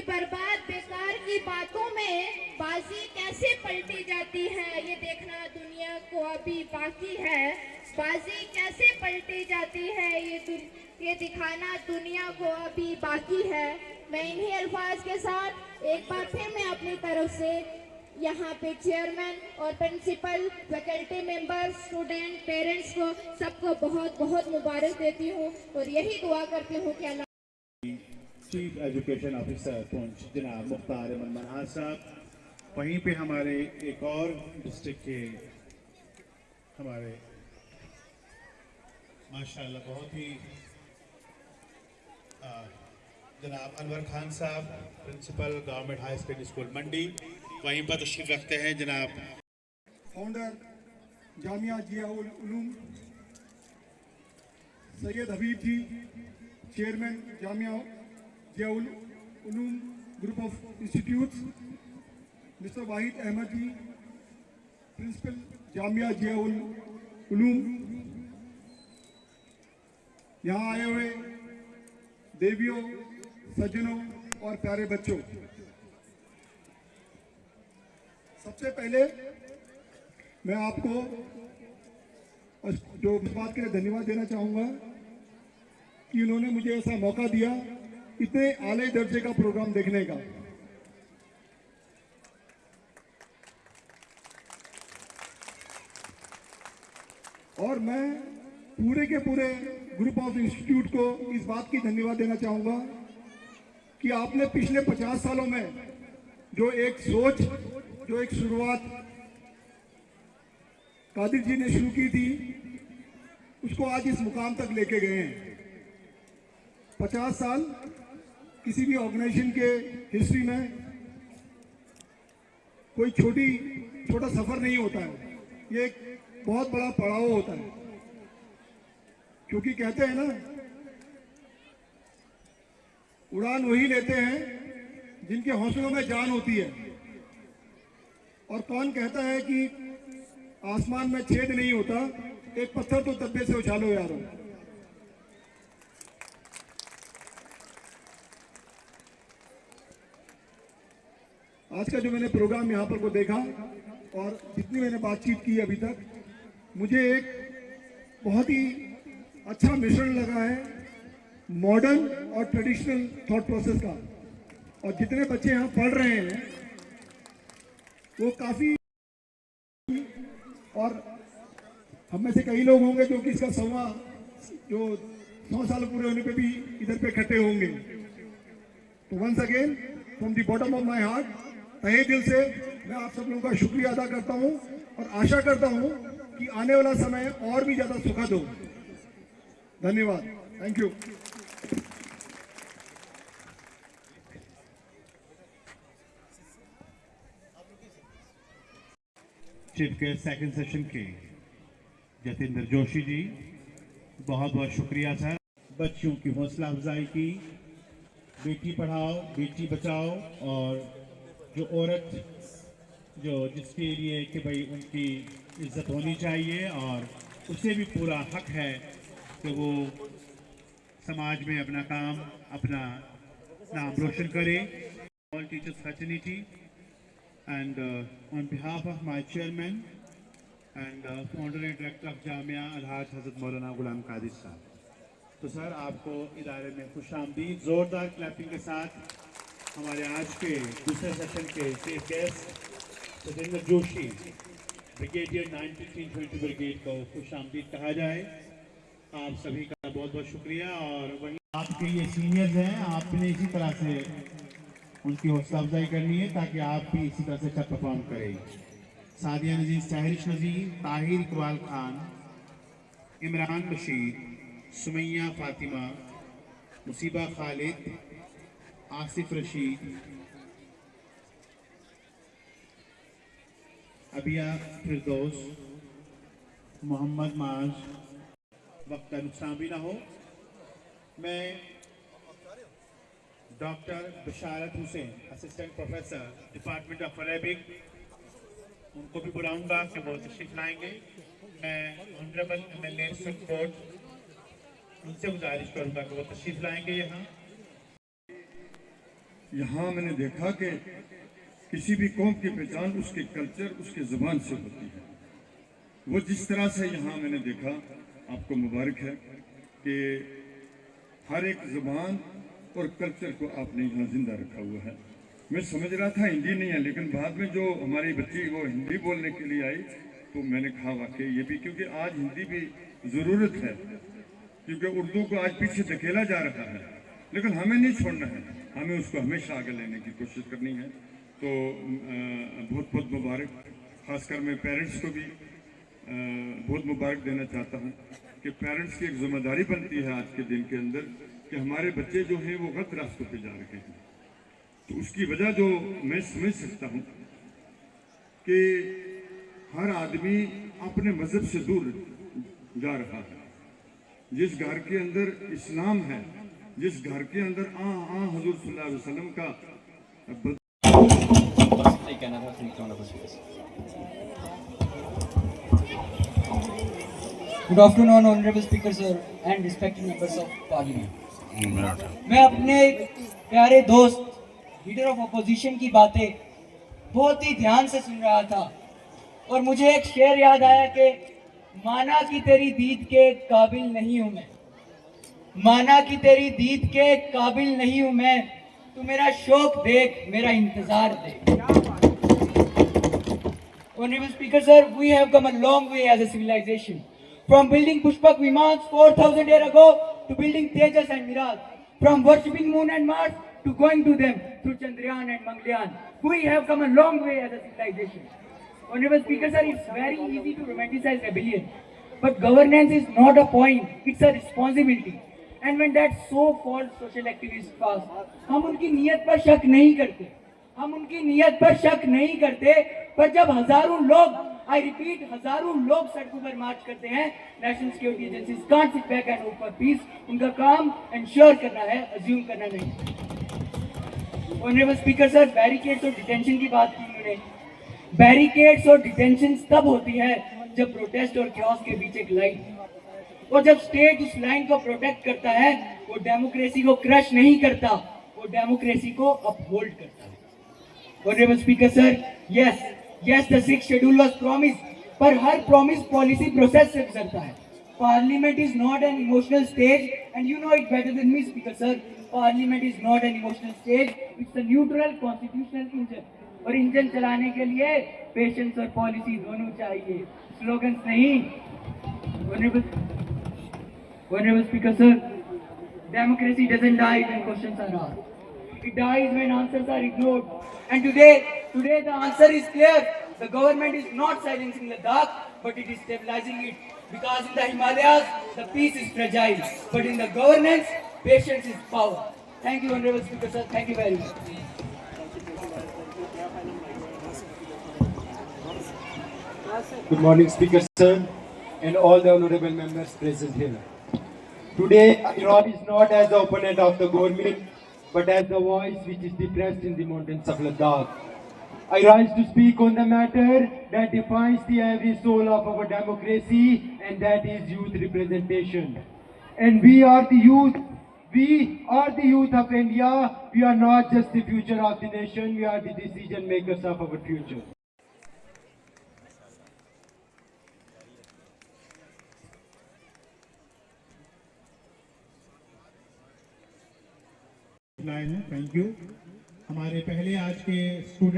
कि बर्बाद बेकार की बातों में बाजी कैसे पलटी जाती है, ये देखना दुनिया को अभी बाकी है। बाजी कैसे पलटी जाती है, ये दिखाना दुनिया को अभी बाकी है। मैं इन्हीं अल्फाज के साथ एक बार फिर मैं अपनी तरफ से यहाँ पे चेयरमैन और principal, faculty members, student, parents को सबको बहुत बहुत मुबारक देती हूँ और यही दुआ करती हूँ कि अल्लाह। चीफ एजुकेशन ऑफिसर पुंछ जनाब मुख्तार अहमद मनहार साहब, वहीं पे हमारे एक और डिस्ट्रिक्ट के हमारे माशाल्लाह बहुत ही जनाब Anwar Khan Sahab, principal government high secondary school Mandi, वहीं पर तशरीफ रखते हैं जनाब founder Jamia Zia ul Uloom Syed Habib ji, chairman Jamia Zia ul Uloom group of institutes, mister Wahid Ahmad ji, principal Jamia Zia ul Uloom, यहाँ आए हुए देवियों, सज्जनों और प्यारे बच्चों, सबसे पहले मैं आपको जो इस बात के लिए धन्यवाद देना चाहूँगा कि उन्होंने मुझे ऐसा मौका दिया इतने आले दर्जे का प्रोग्राम देखने का। और मैं पूरे के पूरे ग्रुप ऑफ इंस्टीट्यूट को इस बात की धन्यवाद देना चाहूँगा कि आपने पिछले 50 सालों में जो एक सोच, जो एक शुरुआत कादिर जी ने शुरू की थी, उसको आज इस मुकाम तक लेके गए हैं। 50 साल किसी भी ऑर्गेनाइजेशन के हिस्ट्री में कोई छोटा सफर नहीं होता है, ये एक बहुत बड़ा पड़ाव होता है। क्योंकि कहते हैं ना, उड़ान वही लेते हैं जिनके हौसलों में जान होती है। और कौन कहता है कि आसमान में छेद नहीं होता, एक पत्थर तो तब्बे से उछालो यारो। आज का जो मैंने प्रोग्राम यहाँ पर को देखा और जितनी मैंने बातचीत की अभी तक, मुझे एक बहुत ही अच्छा मिश्रण लगा है मॉडर्न और ट्रेडिशनल थॉट प्रोसेस का। और जितने बच्चे यहाँ पढ़ रहे हैं वो काफ़ी, और हम में से कई लोग होंगे जो कि इसका 100 साल पूरे होने पे भी इधर पे इकट्ठे होंगे। तो once again from the bottom of my heart, तहे दिल से मैं आप सब लोगों का शुक्रिया अदा करता हूँ और आशा करता हूँ कि आने वाला समय और भी ज़्यादा सुखद हो। धन्यवाद, थैंक यू। चीफ के सेकंड सेशन के जतेंद्र जोशी जी, बहुत बहुत शुक्रिया सर। बच्चियों की हौसला अफजाई की, बेटी पढ़ाओ बेटी बचाओ, और जो औरत जिसके लिए कि भाई उनकी इज्जत होनी चाहिए और उसे भी पूरा हक है कि वो समाज में अपना काम, अपना नाम रोशन करे। All teachers fraternity and on behalf of my chairman and founder and director of Jamia Alhaj Hazrat Maulana Ghulam Qadir साहब, तो सर आपको इदारे में खुशामदीद। ज़ोरदार क्लैपिंग के साथ हमारे आज के दूसरे सेशन के chief guest Jatendra Joshi, brigadier 1922 brigade को खुशामदीद कहा जाए। आप सभी का बहुत बहुत शुक्रिया। और वहीं आपके ये सीनियर्स हैं, आपने इसी तरह से उनकी हौसला अफजाई करनी है ताकि आप भी इसी तरह से अच्छा परफॉर्म करें। सादिया नजीर, सहरिश नजीर, ताहिर इकबाल खान, इमरान बशीर, सुमैया फातिमा, मुसीबा खालिद, आसिफ रशीद, अबिया फिरदौस, मोहम्मद माज। वक्त का नुकसान भी ना हो, मैं doctor Basharat Hussain, assistant professor department of Arabic, उनको भी बुलाऊंगा कि वो तशरीफ लाएंगे। मैं ऑनरेबल MLA बोर्ड, उनसे गुजारिश करूंगा कि वो तशरीफ लाएंगे यहाँ। यहाँ मैंने देखा कि किसी भी कौम की पहचान उसके कल्चर, उसके ज़ुबान से होती है। वो जिस तरह से यहाँ मैंने देखा, आपको मुबारक है कि हर एक ज़ुबान और कल्चर को आपने यहाँ जिंदा रखा हुआ है। मैं समझ रहा था हिंदी नहीं है, लेकिन बाद में जो हमारी बच्ची वो हिंदी बोलने के लिए आई तो मैंने कहा वाकई ये भी, क्योंकि आज हिंदी भी ज़रूरत है, क्योंकि उर्दू को आज पीछे धकेला जा रहा है, लेकिन हमें नहीं छोड़ना है, हमें उसको हमेशा आगे लेने की कोशिश करनी है। तो बहुत बहुत मुबारक, खासकर मैं पेरेंट्स को भी बहुत मुबारक देना चाहता हूँ कि पेरेंट्स की एक जिम्मेदारी बनती है आज के दिन के अंदर कि हमारे बच्चे जो हैं वो गलत रास्तों पे जा रहे हैं। तो उसकी वजह जो मैं समझ सकता हूँ कि हर आदमी अपने मजहब से दूर जा रहा है। जिस घर के अंदर इस्लाम है, जिस घर के अंदर हजूर सल्लल्लाहु अलैहि वसल्लम का Good afternoon, honorable speaker sir and respected members of parliament. मैं अपने प्यारे दोस्त लीडर ऑफ अपोजिशन की बातें बहुत ही ध्यान से सुन रहा था और मुझे एक शेर याद आया कि माना कि तेरी दीद के काबिल नहीं हूं मैं, माना कि तेरी दीद के काबिल नहीं हूं मैं, तू मेरा शौक देख, मेरा इंतजार देख। Honorable Speaker sir, we have come a long way as a civilization. From building Pushpak Vimans 4,000 years ago to building Tejas and Miraj. From worshipping moon and Mars to going to them through Chandrayaan and Mangalyaan. We have come a long way as a civilization. Honorable Speaker sir, it's very easy to romanticize rebellion. But governance is not a point, it's a responsibility. And when that so-called social activist pass, हम उनकी नीयत पर शक नहीं करते, हम उनकी नीयत पर शक नहीं करते, पर जब हजारों लोग, I repeat, हजारों लोग सड़कों पर मार्च करते हैं, national security agencies can't sit back and hope for peace. उनका काम इंश्योर करना है, अज्यूम करना नहीं। ऑनरेबल स्पीकर सर, बैरिकेड्स और डिटेंशन की बात की उन्होंने। बैरिकेड्स और डिटेंशन तब होती है जब प्रोटेस्ट और क्योस के बीच एक लाइन, और जब स्टेट उस लाइन को प्रोटेक्ट करता है, वो डेमोक्रेसी को क्रश नहीं करता, वो डेमोक्रेसी को अपहोल्ड करता है। Honorable Speaker sir, yes, the sixth schedule was promised, पर हर promise policy process से गुजरता है। Parliament is not an emotional stage, and you know it better than me, Speaker sir. Parliament is not an emotional stage; it's a neutral constitutional engine. और engine चलाने के लिए patience और policy दोनों चाहिए, slogans नहीं। Honorable Speaker sir, democracy doesn't die when questions are asked. It dies when answers are ignored. And today the answer is clear. The government is not silencing Ladakh, but it is stabilizing it. Because in the Himalayas, the peace is fragile. But in the governance, patience is power. Thank you, Honorable Speaker sir. Thank you very much. Good morning, Speaker sir, and all the honorable members present here. Today, Iran is not as the opponent of the government, but as the voice which is depressed in the mountains of Ladakh. I rise to speak on the matter that defines the every soul of our democracy, and that is youth representation. And we are the youth. We are the youth of India. We are not just the future of the nation. We are the decision makers of our future. Line है, thank you. हमारे पहले आज के student